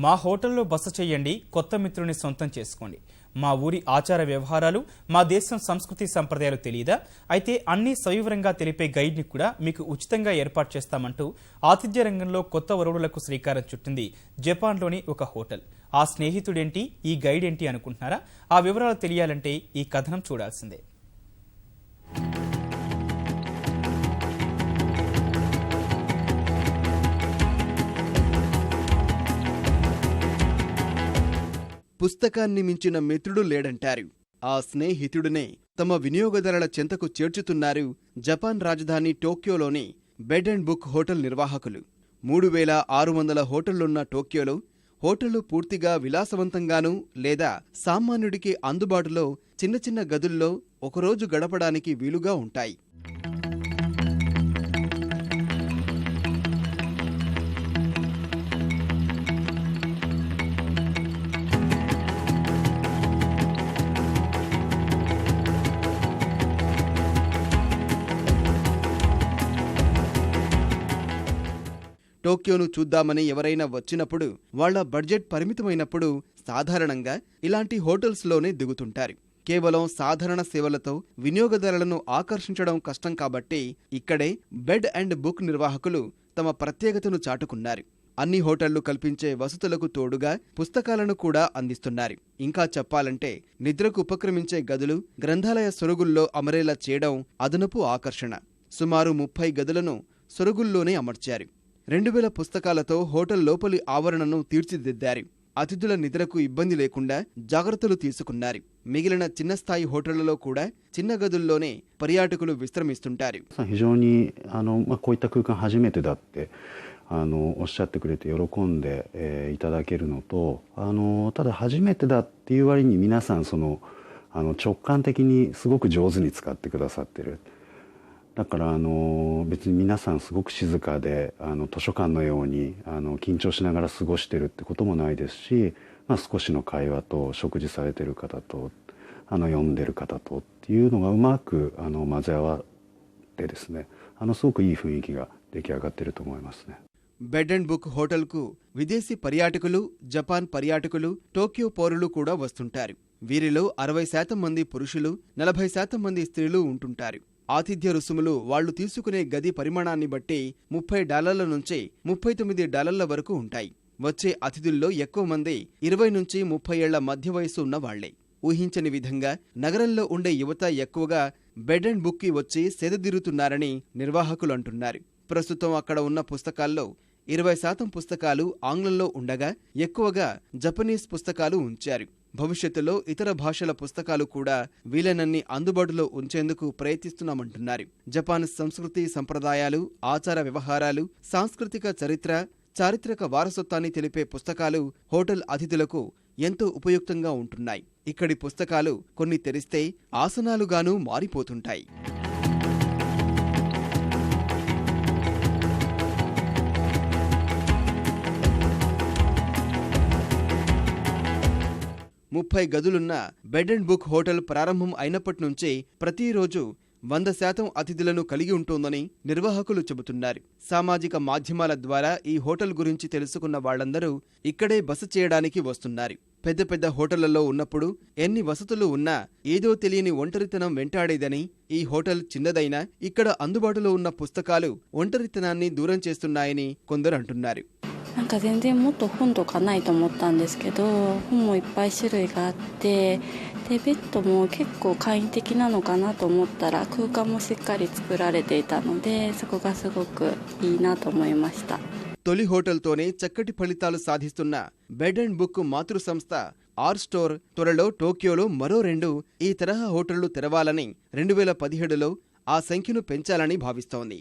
మా హోటల్లో బస చేయండి, కొత్త మిత్రుని సొంతం చేసుకోండి. మా ఊరి ఆచార వ్యవహారాలు, మా దేశం సంస్కృతి సంప్రదాయాలు తెలియదా? అయితే అన్ని సవివరంగా తెలిపే గైడ్ని కూడా మీకు ఉచితంగా ఏర్పాటు చేస్తామంటూ ఆతిథ్య రంగంలో కొత్త వరుడులకు శ్రీకారం చుట్టింది జపాన్లోని ఒక హోటల్. ఆ స్నేహితుడేంటి, ఈ గైడ్ ఏంటి అనుకుంటున్నారా? ఆ వివరాలు తెలియాలంటే ఈ కథనం చూడాల్సిందే. పుస్తకాన్ని మించిన మిత్రుడు లేడంటారు. ఆ స్నేహితుడినే తమ వినియోగదారుల చెంతకు చేర్చుతున్నారు జపాన్ రాజధాని టోక్యోలోని బెడ్ అండ్ బుక్ హోటల్ నిర్వాహకులు. 3600 హోటళ్లున్న టోక్యోలో హోటళ్లు పూర్తిగా విలాసవంతంగానూ లేదా సామాన్యుడికి అందుబాటులో చిన్న చిన్న గదుల్లో ఒకరోజు గడపడానికి వీలుగా ఉంటాయి. టోక్యోను చూద్దామని ఎవరైనా వచ్చినప్పుడు వాళ్ల బడ్జెట్ పరిమితమైనప్పుడు సాధారణంగా ఇలాంటి హోటల్స్లోనే దిగుతుంటారు. కేవలం సాధారణ సేవలతో వినియోగదారులను ఆకర్షించడం కష్టం కాబట్టి ఇక్కడే బెడ్ అండ్ బుక్ నిర్వాహకులు తమ ప్రత్యేకతను చాటుకున్నారు. అన్ని హోటళ్లు కల్పించే వసతులకు తోడుగా పుస్తకాలను కూడా అందిస్తున్నారు. ఇంకా చెప్పాలంటే నిద్రకు ఉపక్రమించే గదులు, గ్రంథాలయ సొరుగుల్లో అమరేలా చేయడం అదనపు ఆకర్షణ. సుమారు 30 గదులను సొరుగుల్లోనే అమర్చారు. 2000 పుస్తకాలతో హోటల్ లోపలి ఆవరణను తీర్చిదిద్దారు. అతిథుల నిద్రకు ఇబ్బంది లేకుండా జాగ్రత్తలు తీసుకున్నారు. మిగిలిన చిన్న స్థాయి హోటళ్లలో కూడా చిన్న గదుల్లోనే పర్యాటకులు విశ్రమిస్తుంటారు.こういった空間初めてだっておっしゃってくれて喜んでいただけるのと、ただ初めてだっていう割に皆さん直感的にすごく上手に使ってくださってる。だから別に皆さんすごく静かで図書館のように緊張しながら過ごしてるってこともないですし、少しの会話と食事されてる方と読んでる方とっていうのがうまく混ぜ合わってですね、すごくいい雰囲気が出来上がってると思いますね。బెడ్ అండ్ బుక్ హోటల్కు విదేశీ పర్యాటకులు, జపాన్ పర్యాటకులు, టోక్యో పౌరులు కూడా వస్తుంటారు. వీరిలో 60% మంది పురుషులు, 40% మంది స్త్రీలు ఉంటుంటారు. ఆతిథ్య రుసుములు వాళ్లు తీసుకునే గది పరిమాణాన్ని బట్టి $30 నుంచి $39 వరకు ఉంటాయి. వచ్చే అతిథుల్లో ఎక్కువ మంది 20 నుంచి 30 ఏళ్ల మధ్య వయసు ఉన్న వాళ్లే. ఊహించని విధంగా నగరంలో ఉండే యువత ఎక్కువగా బెడ్ అండ్ బుక్కి వచ్చి సేదతీరుతున్నారని నిర్వాహకులు అంటున్నారు. ప్రస్తుతం అక్కడ ఉన్న పుస్తకాల్లో 20% పుస్తకాలు ఆంగ్లంలో ఉండగా ఎక్కువగా జపనీస్ పుస్తకాలు ఉంచారు. భవిష్యత్తులో ఇతర భాషల పుస్తకాలు కూడా వీలైనన్ని అందుబాటులో ఉంచేందుకు ప్రయత్నిస్తున్నామంటున్నారు. జపాన్ సంస్కృతి సంప్రదాయాలు, ఆచార వ్యవహారాలు, సాంస్కృతిక చరిత్ర, చారిత్రక వారసత్వాన్ని తెలిపే పుస్తకాలు హోటల్ అతిథులకు ఎంతో ఉపయుక్తంగా ఉంటున్నాయి. ఇక్కడి పుస్తకాలు కొన్ని తెరిస్తే ఆసనాలుగానూ మారిపోతుంటాయి. ముప్పై గదులున్న బెడ్ అండ్ బుక్ హోటల్ ప్రారంభం అయినప్పటి నుంచి ప్రతిరోజు 100% అతిథులను కలిగి ఉంటోందని నిర్వాహకులు చెబుతున్నారు. సామాజిక మాధ్యమాల ద్వారా ఈ హోటల్ గురించి తెలుసుకున్న వాళ్లందరూ ఇక్కడే బస చేయడానికి వస్తున్నారు. పెద్ద పెద్ద హోటళ్లలో ఉన్నప్పుడు ఎన్ని వసతులు ఉన్నా ఏదో తెలియని ఒంటరితనం వెంటాడేదని, ఈ హోటల్ చిన్నదైనా ఇక్కడ అందుబాటులో ఉన్న పుస్తకాలు ఒంటరితనాన్ని దూరం చేస్తున్నాయని కొందరు అంటున్నారు. 全然もっと本とかないと思ったんですけど、本もいっぱい種類があって、でベッドも結構簡易的なのかなと思ったら空間もしっかり作られていたので、そこがすごくいいなと思いました。తొలి హోటల్తోనే చక్కటి ఫలితాలు సాధిస్తున్న బెడ్ అండ్ బుక్ మాతృ సంస్థ ఆర్ స్టోర్ త్వరలో టోక్యోలో మరో 2 ఈ తరహా హోటళ్లు తెరవాలని 2017లో ఆ సంఖ్యను పెంచాలని భావిస్తోంది.